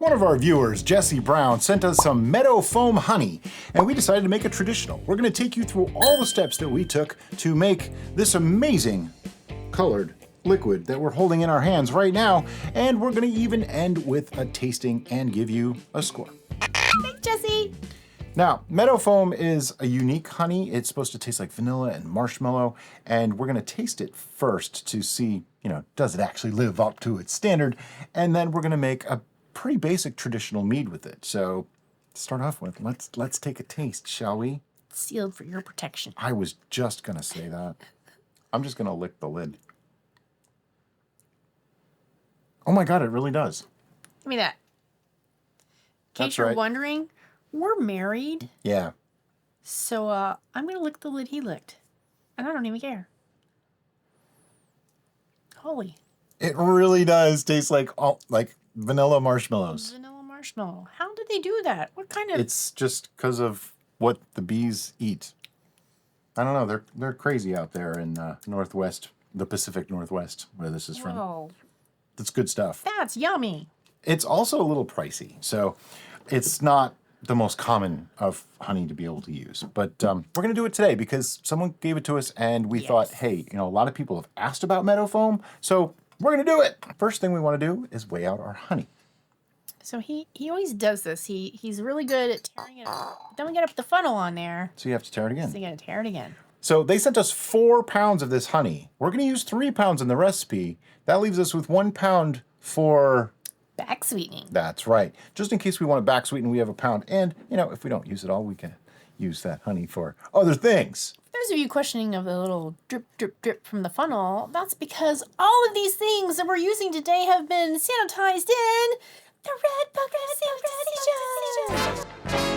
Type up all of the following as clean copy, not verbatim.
One of our viewers, Jesse Brown, sent us some Meadowfoam honey, and we decided to make it traditional. We're going to take you through all the steps that we took to make this amazing colored liquid that we're holding in our hands right now, and we're going to even end with a tasting and give you a score. Thanks, Jesse. Now, Meadowfoam is a unique honey. It's supposed to taste like vanilla and marshmallow, and we're going to taste it first to see, does it actually live up to its standard, and then we're going to make a pretty basic traditional mead with it. So, to start off with, let's take a taste, shall we? Sealed for your protection. I was just going to say that. I'm just going to lick the lid. Oh my God, it really does. Give me that. In case you're wondering, we're married. Yeah. So I'm going to lick the lid he licked. And I don't even care. Holy. It really does taste like vanilla marshmallows. Vanilla marshmallow. How did they do that? What kind of... It's just because of what the bees eat. I don't know. They're crazy out there in Northwest, the Pacific Northwest, where this is from. Whoa. That's good stuff. That's yummy. It's also a little pricey, so it's not the most common of honey to be able to use. But we're going to do it today because someone gave it to us, and we thought, hey, a lot of people have asked about Meadowfoam, so we're going to do it. First thing we want to do is weigh out our honey. So he always does this. He's really good at tearing it up. Then we got to put the funnel on there. So you have to tear it again. So you got to tear it again. So they sent us 4 pounds of this honey. We're going to use 3 pounds in the recipe. That leaves us with 1 pound for... back sweetening. That's right. Just in case we want to back sweeten, we have 1 pound. And, if we don't use it all, we can use that honey for other things. Those of you questioning of the little drip, drip, drip from the funnel, that's because all of these things that we're using today have been sanitized in the Red Book of Sanitation.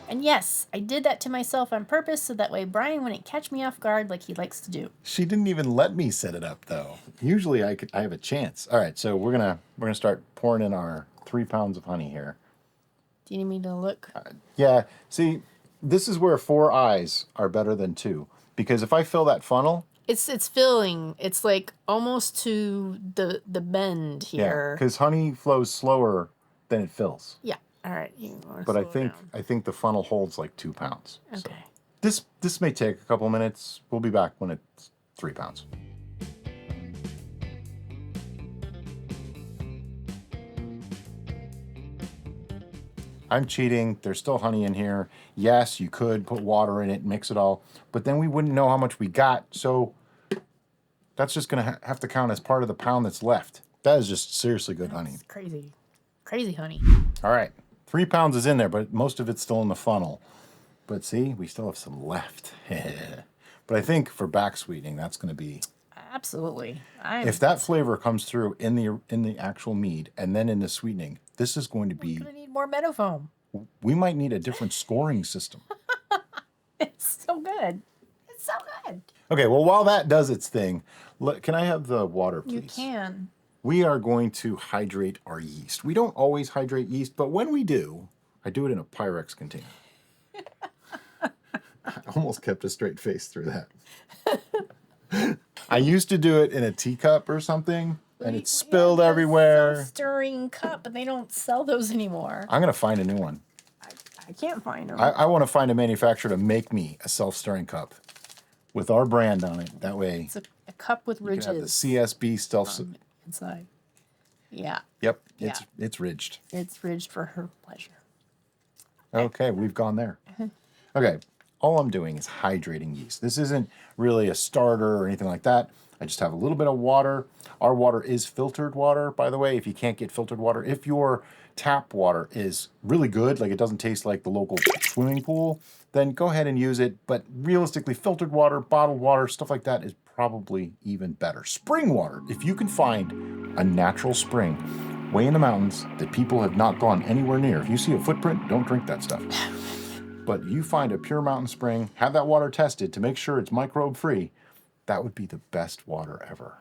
And yes, I did that to myself on purpose so that way Brian wouldn't catch me off guard like he likes to do. She didn't even let me set it up though. Usually I have a chance. All right, so we're gonna start pouring in our 3 pounds of honey here. Do you need me to look? Yeah. See, this is where 4 eyes are better than 2, because if I fill that funnel, it's filling. It's like almost to the bend here. Yeah, because honey flows slower than it fills. Yeah. All right. But I think the funnel holds like 2 pounds. Okay. So this may take a couple minutes. We'll be back when it's 3 pounds. I'm cheating. There's still honey in here. Yes, you could put water in it, mix it all, but then we wouldn't know how much we got. So that's just going to have to count as part of the pound that's left. That is just seriously good honey. Crazy. Crazy honey. All right. 3 pounds is in there, but most of it's still in the funnel. But see, we still have some left. But I think for back sweetening, that's going to be... Absolutely. If that flavor comes through in the actual mead and then in the sweetening, this is going to be... We're going to need more Meadowfoam. We might need a different scoring system. It's so good. It's so good. Okay, well, while that does its thing, can I have the water, please? You can. We are going to hydrate our yeast. We don't always hydrate yeast, but when we do, I do it in a Pyrex container. I almost kept a straight face through that. I used to do it in a teacup or something, and it spilled everywhere. Stirring cup, but they don't sell those anymore. I'm going to find a new one. I can't find them. I want to find a manufacturer to make me a self-stirring cup with our brand on it. That way, it's a cup with ridges. You can have the CSB stealth inside. Yeah. Yep. It's ridged. It's ridged for her pleasure. Okay, we've gone there. Okay, all I'm doing is hydrating yeast. This isn't really a starter or anything like that. I just have a little bit of water. Our water is filtered water, by the way, if you can't get filtered water. If your tap water is really good, like it doesn't taste like the local swimming pool, then go ahead and use it. But realistically, filtered water, bottled water, stuff like that is probably even better. Spring water, if you can find a natural spring way in the mountains that people have not gone anywhere near. If you see a footprint, don't drink that stuff. But you find a pure mountain spring, have that water tested to make sure it's microbe free, that would be the best water ever.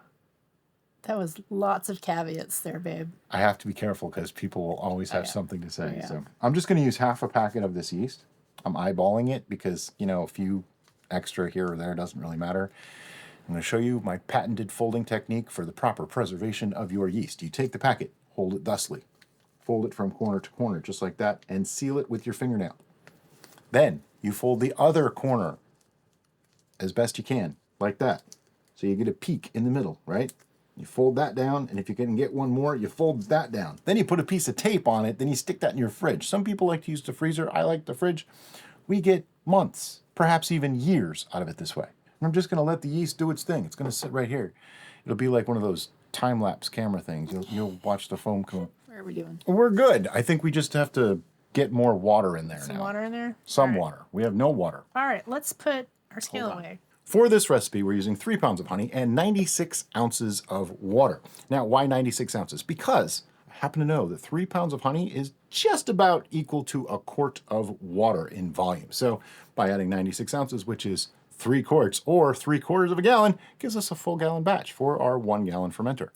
That was lots of caveats there, babe. I have to be careful because people will always have something to say. So I'm just going to use half a packet of this yeast. I'm eyeballing it because, a few extra here or there doesn't really matter. I'm going to show you my patented folding technique for the proper preservation of your yeast. You take the packet, hold it thusly. Fold it from corner to corner, just like that, and seal it with your fingernail. Then you fold the other corner as best you can, like that. So you get a peak in the middle, right? You fold that down, and if you can get one more, you fold that down. Then you put a piece of tape on it, then you stick that in your fridge. Some people like to use the freezer. I like the fridge. We get months, perhaps even years out of it this way. And I'm just gonna let the yeast do its thing. It's gonna sit right here. It'll be like one of those time-lapse camera things. You'll watch the foam come. What are we doing? We're good. I think we just have to get more water in there now. Some water in there? Some water. We have no water. All right, let's put our scale away. For this recipe, we're using 3 pounds of honey and 96 ounces of water. Now, why 96 ounces? Because I happen to know that 3 pounds of honey is just about equal to a quart of water in volume. So by adding 96 ounces, which is 3 quarts or 3/4 of a gallon, gives us a full gallon batch for our 1 gallon fermenter.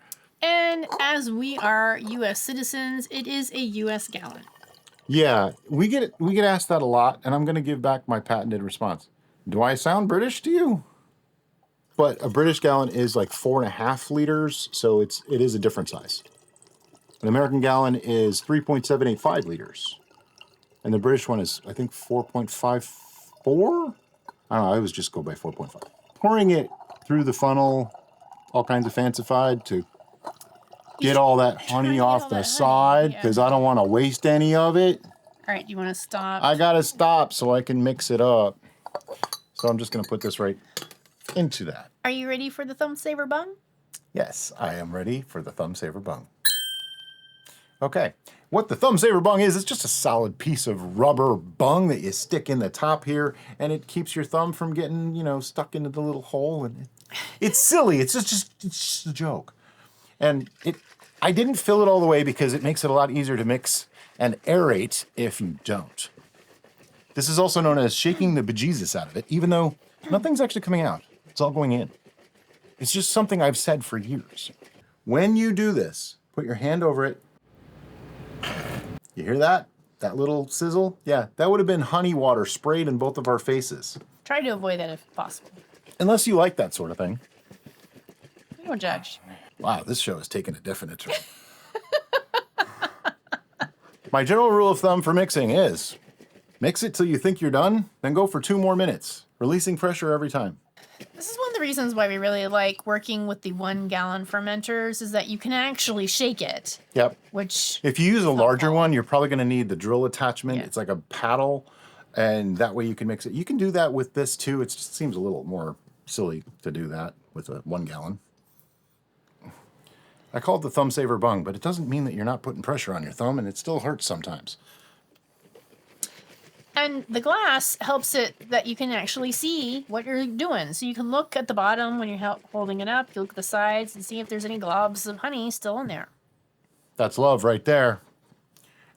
And as we are U.S. citizens, it is a U.S. gallon. Yeah, we get asked that a lot, and I'm going to give back my patented response. Do I sound British to you? But a British gallon is like 4.5 liters, so it is a different size. An American gallon is 3.785 liters. And the British one is, I think, 4.54? I don't know, I always just go by 4.5. Pouring it through the funnel, all kinds of fancified to get all that honey off the side, because I don't want to waste any of it. All right, you want to stop? I got to stop so I can mix it up. So I'm just going to put this right into that. Are you ready for the thumb saver bung? Yes, I am ready for the thumb saver bung. Okay, what the thumb saver bung is, it's just a solid piece of rubber bung that you stick in the top here, and it keeps your thumb from getting, stuck into the little hole. And it's silly. It's just a joke. And I didn't fill it all the way because it makes it a lot easier to mix and aerate if you don't. This is also known as shaking the bejesus out of it, even though nothing's actually coming out. It's all going in. It's just something I've said for years. When you do this, put your hand over it. You hear that? That little sizzle? Yeah, that would have been honey water sprayed in both of our faces. Try to avoid that if possible. Unless you like that sort of thing. We don't judge. Wow, this show has taken a definite turn. My general rule of thumb for mixing is mix it till you think you're done, then go for 2 more minutes, releasing pressure every time. This is one of the reasons why we really like working with the 1 gallon fermenters, is that you can actually shake it. Yep. Which, if you use a larger one, you're probably going to need the drill attachment. Yeah. It's like a paddle, and that way you can mix it. You can do that with this too. It just seems a little more silly to do that with a 1 gallon. I call it the thumb saver bung, but it doesn't mean that you're not putting pressure on your thumb, and it still hurts sometimes. and the glass helps it that you can actually see what you're doing. So you can look at the bottom when you're holding it up. You look at the sides and see if there's any globs of honey still in there. That's love right there.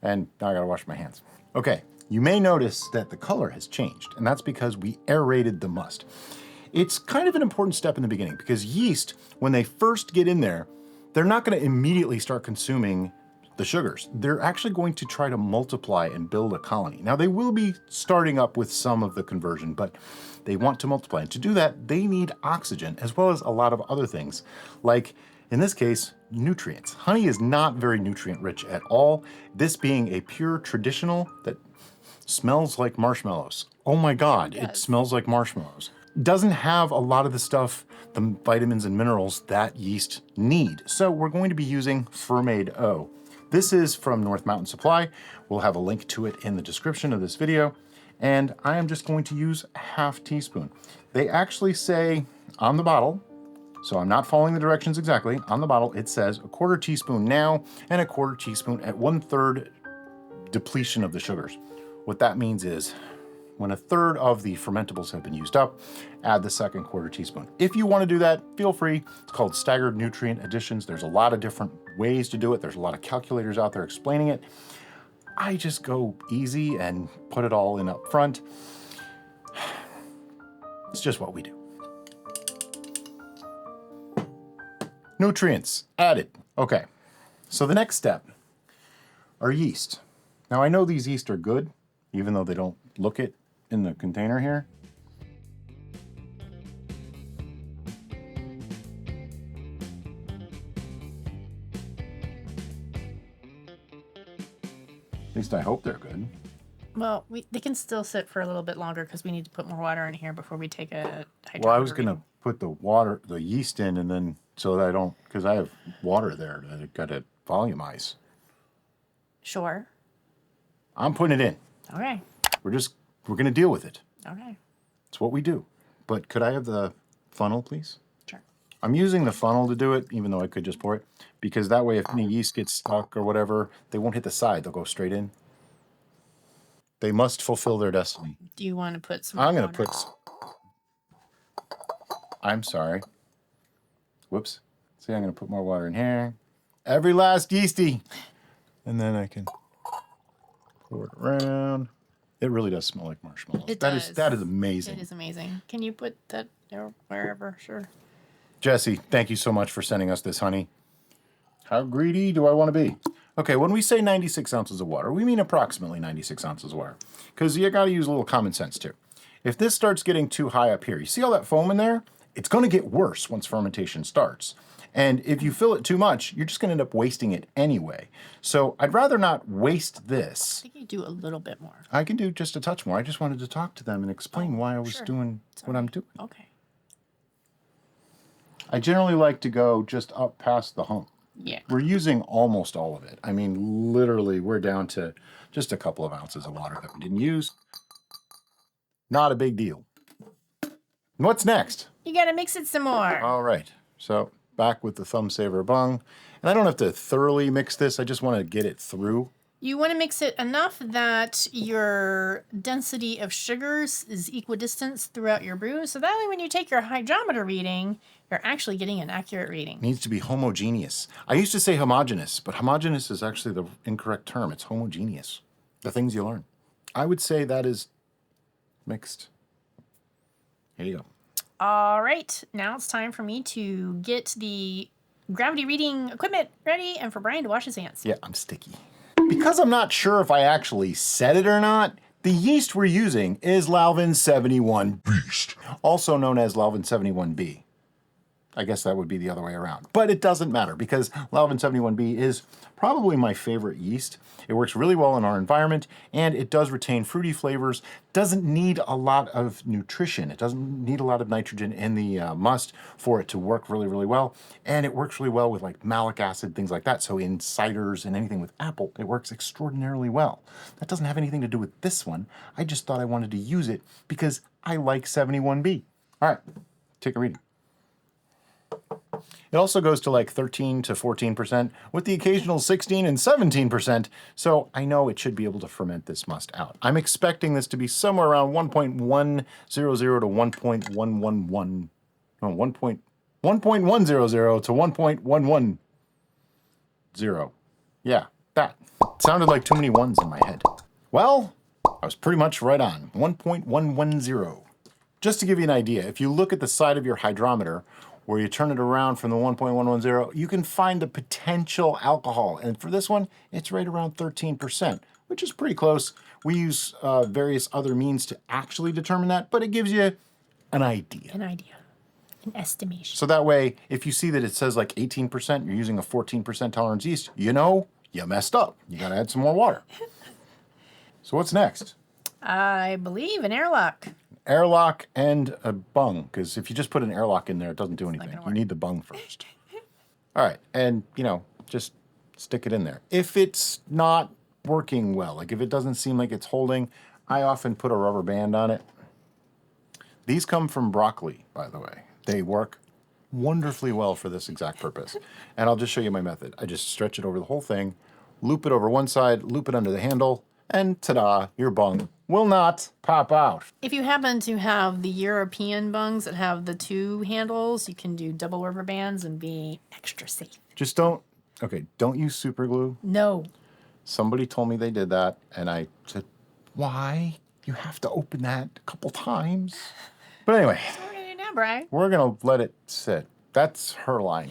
And now I gotta wash my hands. Okay, you may notice that the color has changed, and that's because we aerated the must. It's kind of an important step in the beginning because yeast, when they first get in there, they're not gonna immediately start consuming the sugars. They're actually going to try to multiply and build a colony. Now they will be starting up with some of the conversion, but they want to multiply. And to do that, they need oxygen as well as a lot of other things, like in this case, nutrients. Honey is not very nutrient rich at all. This being a pure traditional that smells like marshmallows. Oh my God, it smells like marshmallows. Doesn't have a lot of the stuff, the vitamins and minerals that yeast need. So we're going to be using Fermentation. This is from North Mountain Supply. We'll have a link to it in the description of this video. And I am just going to use a half teaspoon. They actually say on the bottle, so I'm not following the directions exactly, on the bottle it says a 1/4 teaspoon now and a 1/4 teaspoon at 1/3 depletion of the sugars. What that means is when 1/3 of the fermentables have been used up, add the second 1/4 teaspoon. If you want to do that, feel free. It's called staggered nutrient additions. There's a lot of different ways to do it. There's a lot of calculators out there explaining it. I just go easy and put it all in up front. It's just what we do. Nutrients added. Okay, so the next step are yeast. Now I know these yeast are good, even though they don't look it in the container here. At least I hope they're good. Well, they can still sit for a little bit longer because we need to put more water in here before we take a hydrometer Well, I was going to reading. put the yeast in, and then so that I don't, because I have water there that I got to volumize. Sure. I'm putting it in. Okay. We're going to deal with it. Okay. It's what we do. But could I have the funnel, please? Sure. I'm using the funnel to do it, even though I could just pour it, because that way if any yeast gets stuck or whatever, they won't hit the side. They'll go straight in. They must fulfill their destiny. Do you want to put some I'm going water? to put... I'm sorry. Whoops. See, I'm going to put more water in here. Every last yeasty. And then I can pour it around. It really does smell like marshmallows. It That does. is amazing. It is amazing. Can you put that there wherever? Sure. Jesse, thank you so much for sending us this, honey. How greedy do I want to be? Okay, when we say 96 ounces of water, we mean approximately 96 ounces of water. Because you got to use a little common sense too. If this starts getting too high up here, you see all that foam in there? It's going to get worse once fermentation starts. And if you fill it too much, you're just going to end up wasting it anyway. So I'd rather not waste this. I think you do a little bit more. I can do just a touch more. I just wanted to talk to them and explain why I was doing what I'm doing. Okay. I generally like to go just up past the hump. Yeah. We're using almost all of it. I mean, literally, we're down to just a couple of ounces of water that we didn't use. Not a big deal. What's next? You got to mix it some more. All right. So back with the thumb saver bung. And I don't have to thoroughly mix this. I just want to get it through. You want to mix it enough that your density of sugars is equidistant throughout your brew. So that way when you take your hydrometer reading, you're actually getting an accurate reading. It needs to be homogeneous. I used to say homogeneous, but homogeneous is actually the incorrect term. It's homogeneous. The things you learn. I would say that is mixed. Here you go. All right. Now it's time for me to get the gravity reading equipment ready and for Brian to wash his hands. Yeah, I'm sticky. Because I'm not sure if I actually said it or not, the yeast we're using is Lalvin 71 Beast, also known as Lalvin 71B. I guess that would be the other way around. But it doesn't matter because Lalvin 71B is probably my favorite yeast. It works really well in our environment and it does retain fruity flavors. Doesn't need a lot of nutrition. It doesn't need a lot of nitrogen in the must for it to work really, really well. And it works really well with like malic acid, things like that. So in ciders and anything with apple, it works extraordinarily well. That doesn't have anything to do with this one. I just thought I wanted to use it because I like 71B. All right, take a reading. It also goes to like 13 to 14% with the occasional 16 and 17%. So I know it should be able to ferment this must out. I'm expecting this to be somewhere around 1.100 to 1.111. No, 1.100 to 1.110. Yeah, that. Sounded like too many ones in my head. Well, I was pretty much right on. 1.110. Just to give you an idea, if you look at the side of your hydrometer, where you turn it around from the 1.110, you can find the potential alcohol. And for this one, it's right around 13%, which is pretty close. We use various other means to actually determine that, but it gives you an idea. An estimation. So that way, if you see that it says like 18%, you're using a 14% tolerance yeast, you know you messed up. You gotta add some more water. So what's next? I believe an airlock. Airlock and a bung, because if you just put an airlock in there, it doesn't do anything. You need the bung first. All right, and just stick it in there. If it's not working well, like if it doesn't seem like it's holding, I often put a rubber band on it. These come from broccoli, by the way. They work wonderfully well for this exact purpose. And I'll just show you my method. I just stretch it over the whole thing, loop it over one side, loop it under the handle, and ta-da, your bung will not pop out. If you happen to have the European bungs that have the two handles, you can do double rubber bands and be extra safe. Just don't use super glue. No. Somebody told me they did that, and I said, why? You have to open that a couple times. But anyway. So what are we going to do now, Brian? We're going to let it sit. That's her line.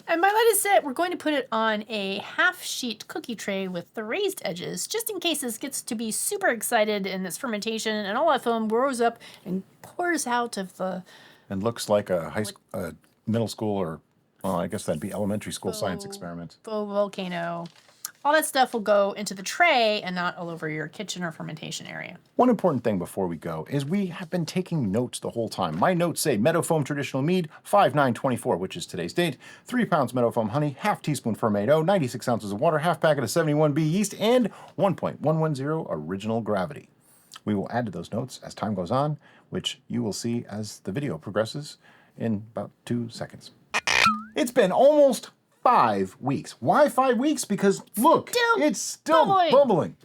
And by let it sit, we're going to put it on a half-sheet cookie tray with the raised edges, just in case this gets to be super excited in this fermentation, and all that foam roars up and pours out of the... And looks like a middle school or, well, I guess that'd be elementary school science experiment. Volcano. All that stuff will go into the tray and not all over your kitchen or fermentation area. One important thing before we go is we have been taking notes the whole time. My notes say Meadowfoam Traditional Mead, 5/9/24, which is today's date, 3 pounds Meadowfoam honey, half teaspoon fermento, 96 ounces of water, half packet of 71B yeast, and 1.110 original gravity. We will add to those notes as time goes on, which you will see as the video progresses in about 2 seconds. It's been almost 5 weeks. Why 5 weeks? Because look, it's still bubbling.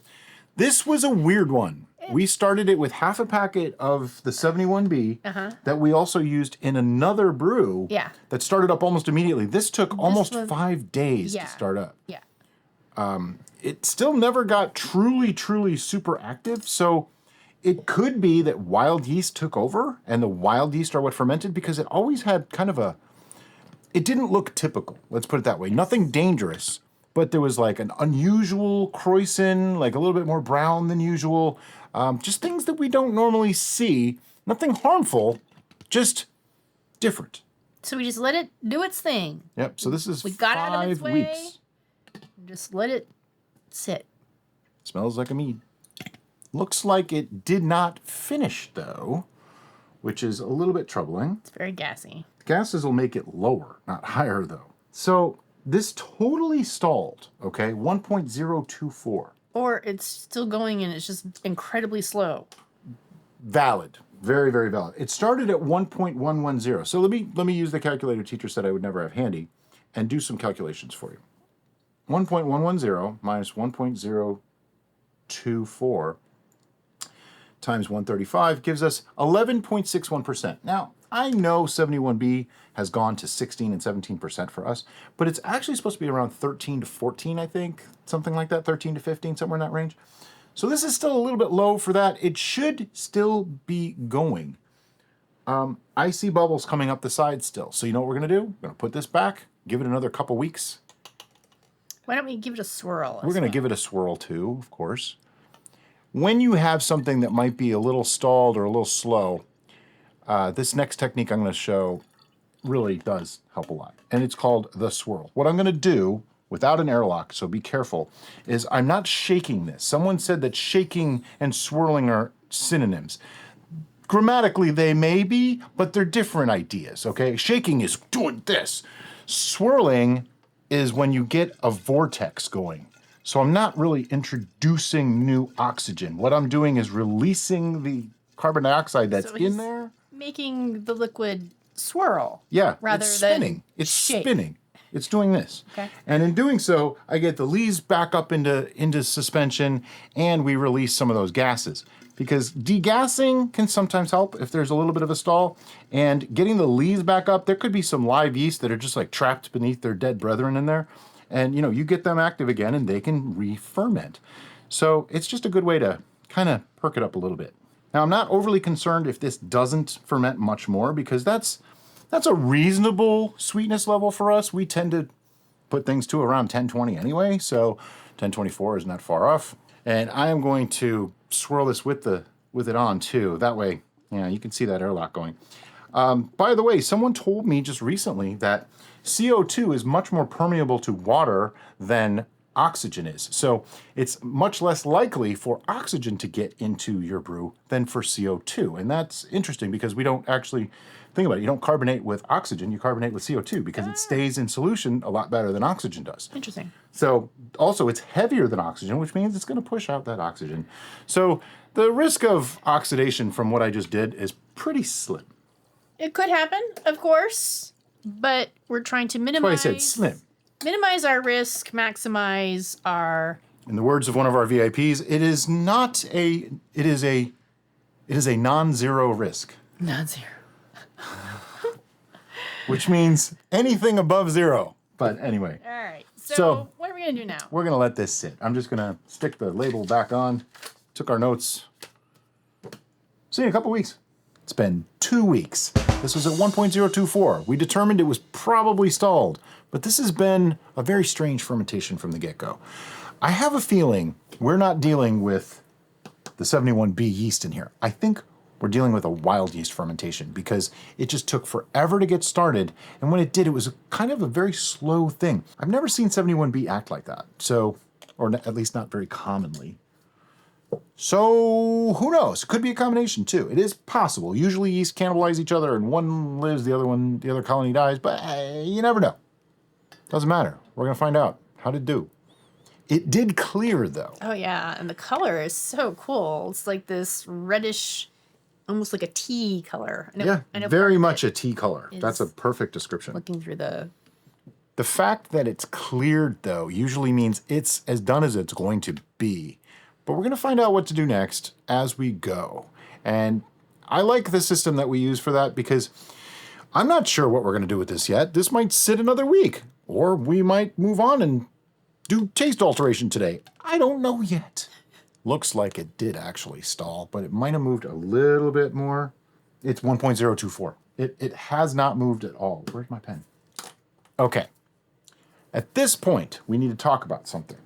This was a weird one. We started it with half a packet of the 71B that we also used in another brew that started up almost immediately. This took almost 5 days to start up. It still never got truly super active, so it could be that wild yeast took over and the wild yeast are what fermented, because it always had kind of a, it didn't look typical, let's put it that way. Nothing dangerous, but there was like an unusual croissant, like a little bit more brown than usual. Just things that we don't normally see. Nothing harmful, just different. So we just let it do its thing. Yep, so this is we got 5 out of its way, weeks. Just let it sit. Smells like a mead. Looks like it did not finish though, which is a little bit troubling. It's very gassy. Gases will make it lower, not higher though. So this totally stalled, okay? 1.024. Or it's still going and it's just incredibly slow. Valid, very valid. It started at 1.110. So let me use the calculator teacher said I would never have handy and do some calculations for you. 1.110 minus 1.024 times 135 gives us 11.61%. Now, I know 71B has gone to 16 and 17% for us, but it's actually supposed to be around 13 to 14, I think, something like that, 13 to 15, somewhere in that range. So this is still a little bit low for that. It should still be going. I see bubbles coming up the side still. So you know what we're gonna do? We're gonna put this back, give it another couple weeks. Why don't we give it a swirl? We're gonna give it a swirl too, of course. When you have something that might be a little stalled or a little slow, this next technique I'm going to show really does help a lot. And it's called the swirl. What I'm going to do, without an airlock, so be careful, is I'm not shaking this. Someone said that shaking and swirling are synonyms. Grammatically, they may be, but they're different ideas, okay? Shaking is doing this. Swirling is when you get a vortex going. So I'm not really introducing new oxygen. What I'm doing is releasing the carbon dioxide that's in there. Making the liquid swirl. Yeah, rather it's spinning. Than it's shake. spinning. It's doing this. Okay. And in doing so, I get the leaves back up into suspension, and we release some of those gases. Because degassing can sometimes help if there's a little bit of a stall. And getting the leaves back up, there could be some live yeast that are just like trapped beneath their dead brethren in there. And, you know, you get them active again and they can re-ferment. So it's just a good way to kind of perk it up a little bit. Now, I'm not overly concerned if this doesn't ferment much more, because that's a reasonable sweetness level for us. We tend to put things to around 1020 anyway, so 1024 is not far off. And I am going to swirl this with it on too. That way, yeah, you can see that airlock going. By the way, someone told me just recently that CO2 is much more permeable to water than oxygen is. So it's much less likely for oxygen to get into your brew than for CO2. And that's interesting because we don't actually, think about it, you don't carbonate with oxygen, you carbonate with CO2 because it stays in solution a lot better than oxygen does. Interesting. So also it's heavier than oxygen, which means it's going to push out that oxygen. So the risk of oxidation from what I just did is pretty slim. It could happen, of course, but we're trying to minimize. That's why I said slim. Minimize our risk, maximize our. In the words of one of our VIPs, it is a non-zero risk. Non-zero. Which means anything above zero. But anyway. All right. So what are we going to do now? We're going to let this sit. I'm just going to stick the label back on. Took our notes. See you in a couple weeks. It's been 2 weeks. This was at 1.024. We determined it was probably stalled, but this has been a very strange fermentation from the get-go. I have a feeling we're not dealing with the 71B yeast in here. I think we're dealing with a wild yeast fermentation because it just took forever to get started, and when it did, it was kind of a very slow thing. I've never seen 71B act like that, so or at least not very commonly. So who knows? Could be a combination too. It is possible. Usually yeast cannibalize each other and one lives, the other colony dies, but you never know. Doesn't matter. We're gonna find out. How'd it do? It did clear though. Oh yeah, and the color is so cool. It's like this reddish, almost like a tea color. I know very much a tea color. That's a perfect description. Looking through the fact that it's cleared though usually means it's as done as it's going to be. But we're going to find out what to do next as we go. And I like the system that we use for that because I'm not sure what we're going to do with this yet. This might sit another week, or we might move on and do taste alteration today. I don't know yet. Looks like it did actually stall, but it might have moved a little bit more. It's 1.024. It has not moved at all. Where's my pen? Okay. At this point, we need to talk about something.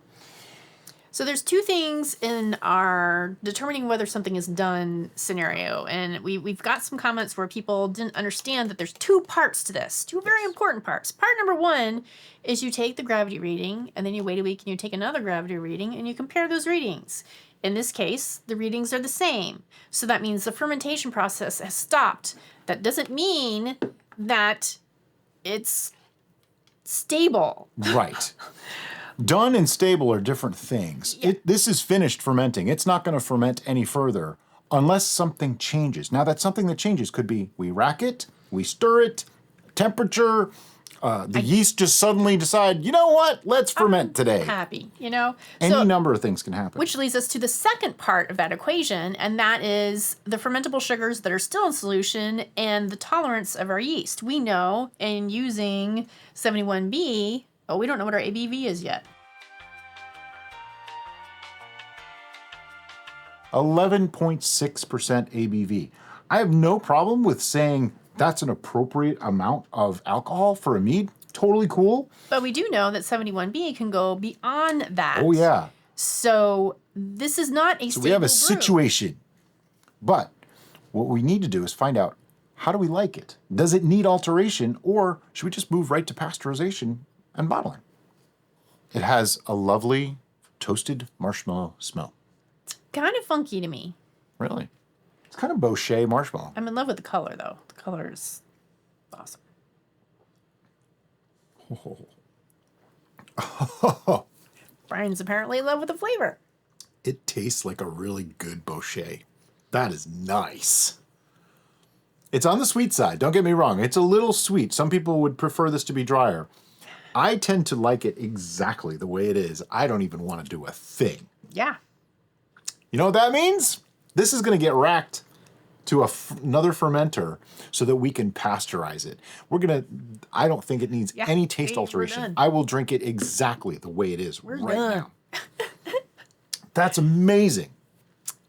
So there's two things in our determining whether something is done scenario. And we've got some comments where people didn't understand that there's two parts to this, two very important parts. Part number one is you take the gravity reading and then you wait a week and you take another gravity reading and you compare those readings. In this case, the readings are the same. So that means the fermentation process has stopped. That doesn't mean that it's stable. Right. Done and stable are different things. Yeah. This is finished fermenting. It's not going to ferment any further unless something changes. Now, that something that changes could be we rack it, we stir it, temperature, the yeast just suddenly decide, you know what, let's ferment today. Happy, you know? Any number of things can happen. Which leads us to the second part of that equation, and that is the fermentable sugars that are still in solution and the tolerance of our yeast. We know in using 71B, we don't know what our ABV is yet. 11.6% ABV. I have no problem with saying that's an appropriate amount of alcohol for a mead. Totally cool. But we do know that 71B can go beyond that. Oh, yeah. So this is not a So we have a stable brew. situation. But what we need to do is find out, how do we like it? Does it need alteration, or should we just move right to pasteurization and bottling? It has a lovely toasted marshmallow smell. It's kind of funky to me. Really? It's kind of Bochet marshmallow. I'm in love with the color, though. The color is awesome. Brian's apparently in love with the flavor. It tastes like a really good Bochet. That is nice. It's on the sweet side. Don't get me wrong. It's a little sweet. Some people would prefer this to be drier. I tend to like it exactly the way it is. I don't even want to do a thing. Yeah. You know what that means? This is going to get racked to another fermenter so that we can pasteurize it. I don't think it needs any taste alteration. I will drink it exactly the way it is right now. That's amazing.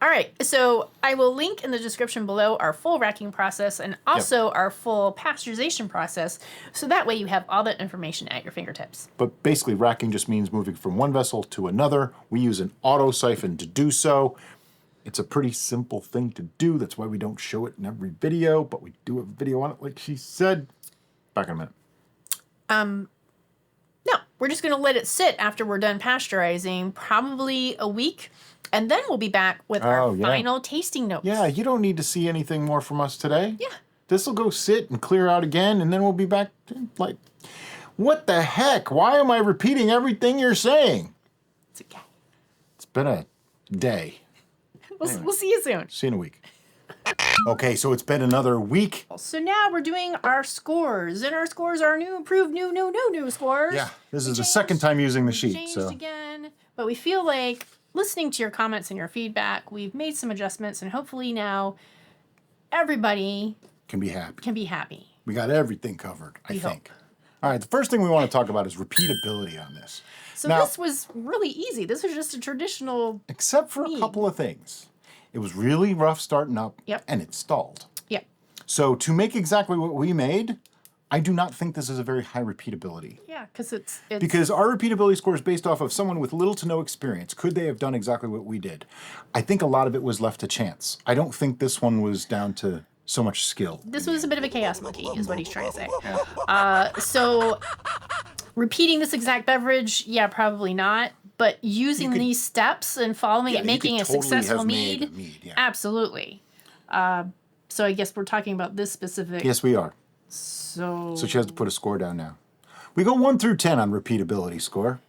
All right, so I will link in the description below our full racking process and also our full pasteurization process, so that way you have all that information at your fingertips. But basically, racking just means moving from one vessel to another. We use an auto siphon to do so. It's a pretty simple thing to do. That's why we don't show it in every video, but we do a video on it, like she said. Back in a minute. No, we're just going to let it sit after we're done pasteurizing, probably a week. And then we'll be back with our final tasting notes. Yeah, you don't need to see anything more from us today. Yeah. This will go sit and clear out again, and then we'll be back. Like, what the heck? Why am I repeating everything you're saying? It's okay. It's been a day. We'll see you soon. See you in a week. Okay, so it's been another week. So now we're doing our scores, and our scores are new, approved, new scores. Yeah, this is the second time using the sheet. Changed again, but we feel like listening to your comments and your feedback, we've made some adjustments, and hopefully now everybody can be happy. We got everything covered, I think. All right, the first thing we want to talk about is repeatability on this. So now, this was really easy. This was just a traditional except for a couple of things. It was really rough starting up, and it stalled. Yep. So to make exactly what we made, I do not think this is a very high repeatability. Yeah, because it's... Because our repeatability score is based off of someone with little to no experience. Could they have done exactly what we did? I think a lot of it was left to chance. I don't think this one was down to so much skill. This was a bit of a chaos monkey, is what he's trying to say. So repeating this exact beverage, yeah, probably not. But using could- these steps and following Yeah, it, you making could a totally successful have made mead, a mead, yeah. absolutely. So I guess we're talking about this specific. Yes, we are. So So she has to put a score down now. We go 1 through 10 on repeatability score.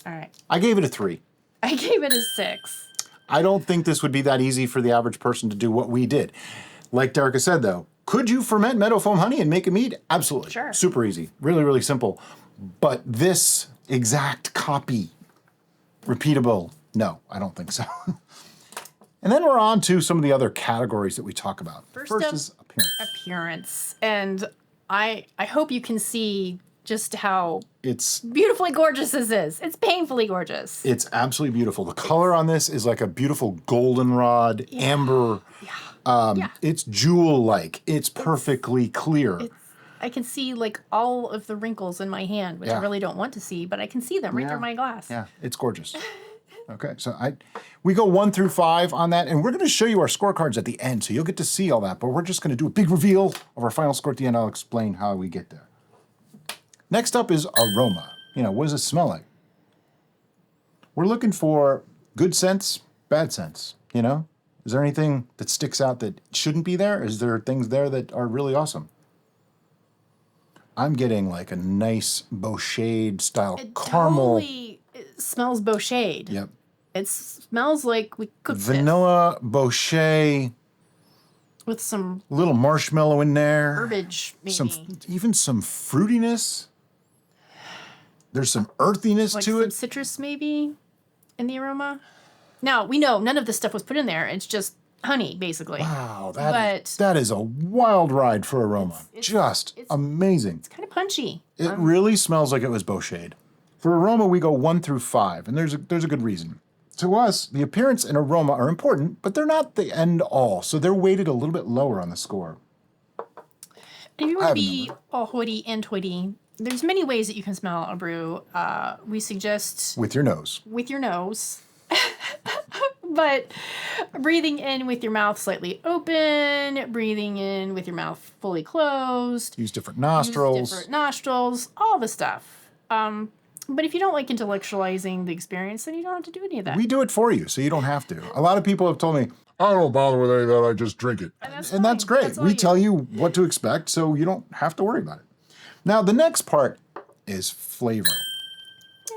all right. I gave it a 3. I gave it a 6. I don't think this would be that easy for the average person to do what we did. Like Derica said, though, could you ferment meadowfoam honey and make a mead? Absolutely. Sure. Super easy. Really, really simple. But this exact copy, repeatable, no, I don't think so. And then we're on to some of the other categories that we talk about. First up, is appearance. Appearance. And I hope you can see just how It's beautifully gorgeous this is. It's painfully gorgeous. It's absolutely beautiful. The color on this is like a beautiful goldenrod, amber. It's jewel-like. It's perfectly clear. I can see like all of the wrinkles in my hand, which I Yeah. really don't want to see, but I can see them right through my glass. Yeah, it's gorgeous. Okay, so we go 1 through 5 on that, and we're going to show you our scorecards at the end, so you'll get to see all that. But we're just going to do a big reveal of our final score at the end. I'll explain how we get there. Next up is aroma. What does it smell like? We're looking for good scents, bad scents. Is there anything that sticks out that shouldn't be there? Is there things there that are really awesome? I'm getting like a nice bocade style caramel. It smells bocade. Yep. It smells like we cooked Vanilla, bocade, this with some little marshmallow in there. herbage, maybe. Even some fruitiness. There's some earthiness Like to some it. citrus, maybe, in the aroma. Now, we know none of this stuff was put in there. It's just honey, basically. Wow, But that is a wild ride for aroma. Just amazing. it's kind of punchy. It really smells like it was bocade. For aroma, we go 1 through 5, and there's a good reason. To us, the appearance and aroma are important, but they're not the end all, so they're weighted a little bit lower on the score. If you want to be all hoity-toity, there's many ways that you can smell a brew. We suggest With your nose. with your nose, but breathing in with your mouth slightly open, breathing in with your mouth fully closed, Use different nostrils. different nostrils, all the stuff. But if you don't like intellectualizing the experience, then you don't have to do any of that. We do it for you, so you don't have to. A lot of people have told me, I don't bother with any of that, I just drink it. And that's fine. great. That's all We you. tell you what to expect, so you don't have to worry about it. Now, the next part is flavor.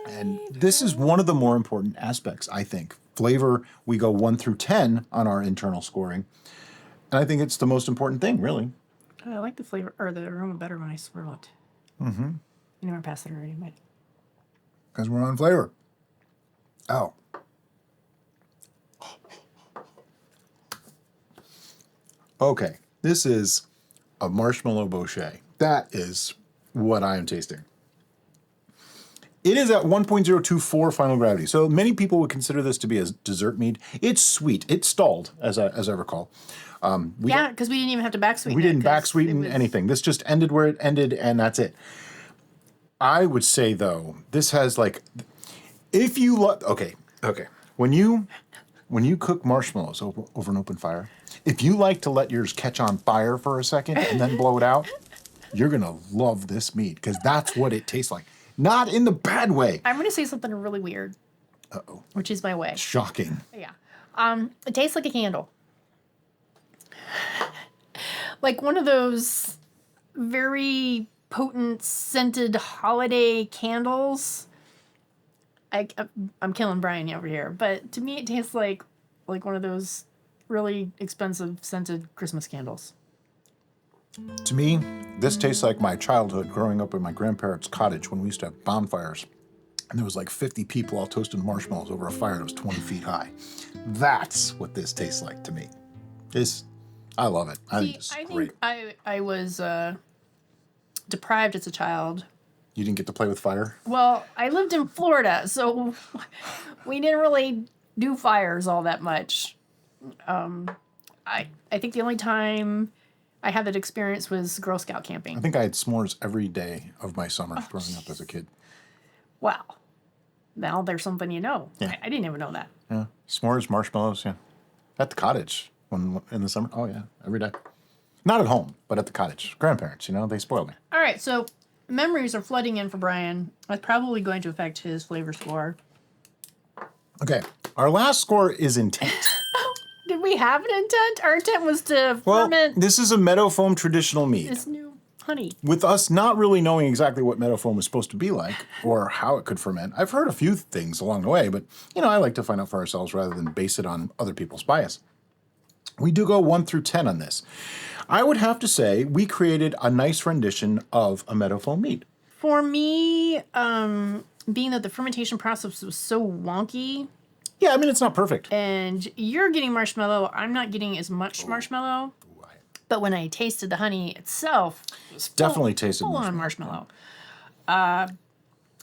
And this is one of the more important aspects, I think. Flavor, we go 1 through 10 on our internal scoring. And I think it's the most important thing, really. I like the flavor or the aroma better when I swirl it. Mm-hmm. You never passed it already, but Because we're on flavor. Oh. Okay, this is a marshmallow bochet. That is what I am tasting. It is at 1.024 final gravity, so many people would consider this to be a dessert mead. It's sweet. It stalled, as I recall. yeah, because we didn't even have to back sweeten. We didn't it 'cause back sweeten it was- anything. This just ended where it ended, and that's it. I would say though, this has like, if you okay, when you cook marshmallows over an open fire, if you like to let yours catch on fire for a second and then blow it out, you're gonna love this mead because that's what it tastes like. Not in the bad way. I'm gonna say something really weird. Uh-oh. Which is my way. Shocking. Yeah. It tastes like a candle. Like one of those very potent scented holiday candles. I'm killing Brian over here, but to me it tastes like one of those really expensive scented Christmas candles. To me, this tastes like my childhood growing up in my grandparents' cottage when we used to have bonfires. And there was like 50 people all toasting marshmallows over a fire that was 20 feet high. That's what this tastes like to me. I love it. I think it's great. I was deprived as a child. You didn't get to play with fire? Well, I lived in Florida, so we didn't really do fires all that much. I think the only time I had that experience was Girl Scout camping. I think I had s'mores every day of my summer growing up as a kid. Wow. Now there's something you know. Yeah. I didn't even know that. Yeah, s'mores, marshmallows, yeah. At the cottage in the summer. Oh, yeah, every day. Not at home, but at the cottage. Grandparents, they spoiled me. All right, so memories are flooding in for Brian. That's probably going to affect his flavor score. Okay, our last score is intent. Did we have an intent? Our intent was to Well, ferment this is a Meadowfoam traditional mead. this new honey. With us not really knowing exactly what Meadowfoam is supposed to be like or how it could ferment, I've heard a few things along the way, but I like to find out for ourselves rather than base it on other people's bias. We do go 1 through 10 on this. I would have to say we created a nice rendition of a Meadowfoam mead. For me, being that the fermentation process was so wonky, Yeah, I mean, it's not perfect. and you're getting marshmallow, I'm not getting as much marshmallow. But when I tasted the honey itself, it was Definitely tasted full on marshmallow.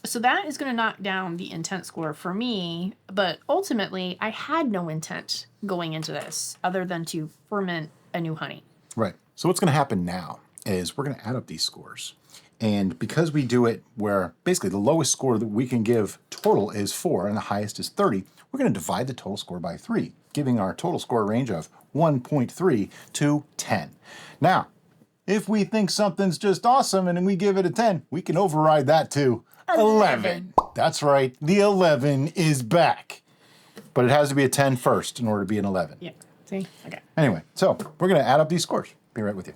So that is going to knock down the intent score for me. But ultimately, I had no intent going into this other than to ferment a new honey. Right. So what's going to happen now is we're going to add up these scores. And because we do it where basically the lowest score that we can give total is 4 and the highest is 30, we're going to divide the total score by 3, giving our total score range of 1.3 to 10. Now, if we think something's just awesome and we give it a 10, we can override that to 11. That's right, the 11 is back. But it has to be a 10 first in order to be an 11. Yeah. See? Okay. Anyway, so we're going to add up these scores. Be right with you.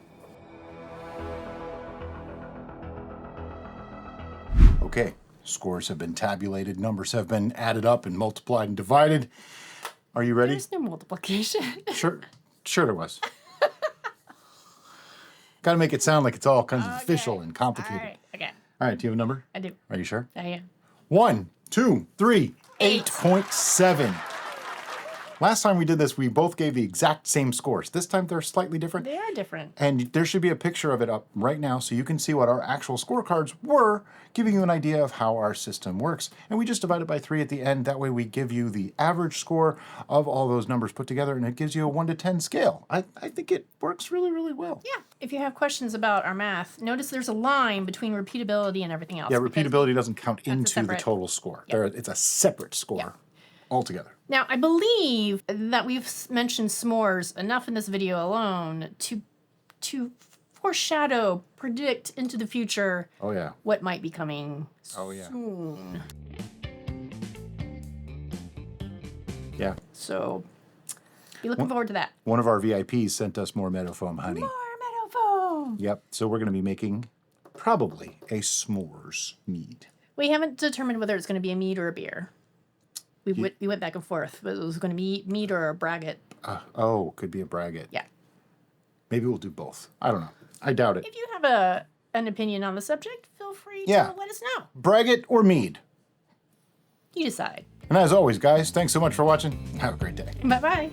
Okay, scores have been tabulated, numbers have been added up and multiplied and divided. Are you ready? There's no multiplication. Sure there was. Got to make it sound like it's all kinds of official and complicated. All right. Okay. All right, do you have a number? I do. Are you sure? I am. 1, 2, 3, 8.7. Last time we did this, we both gave the exact same scores. This time they're slightly different. They are different. And there should be a picture of it up right now so you can see what our actual scorecards were, giving you an idea of how our system works. And we just divide it by 3 at the end. That way we give you the average score of all those numbers put together, and it gives you a 1 to 10 scale. I think it works really, really well. Yeah. If you have questions about our math, notice there's a line between repeatability and everything else. Yeah, because repeatability doesn't count into the separate- total score. Yeah. It's a separate score altogether. Now, I believe that we've mentioned s'mores enough in this video alone to foreshadow, predict into the future Oh, yeah. what might be coming Oh, yeah. soon. Yeah. So, be looking forward to that. One of our VIPs sent us more Meadowfoam honey. More Meadowfoam! Yep. So we're going to be making probably a s'mores mead. We haven't determined whether it's going to be a mead or a beer. We went back and forth, but it was going to be mead or a braggot. Could be a braggot. Yeah. Maybe we'll do both. I don't know. I doubt it. If you have an opinion on the subject, feel free to let us know. Braggot or mead. You decide. And as always, guys, thanks so much for watching. Have a great day. Bye-bye.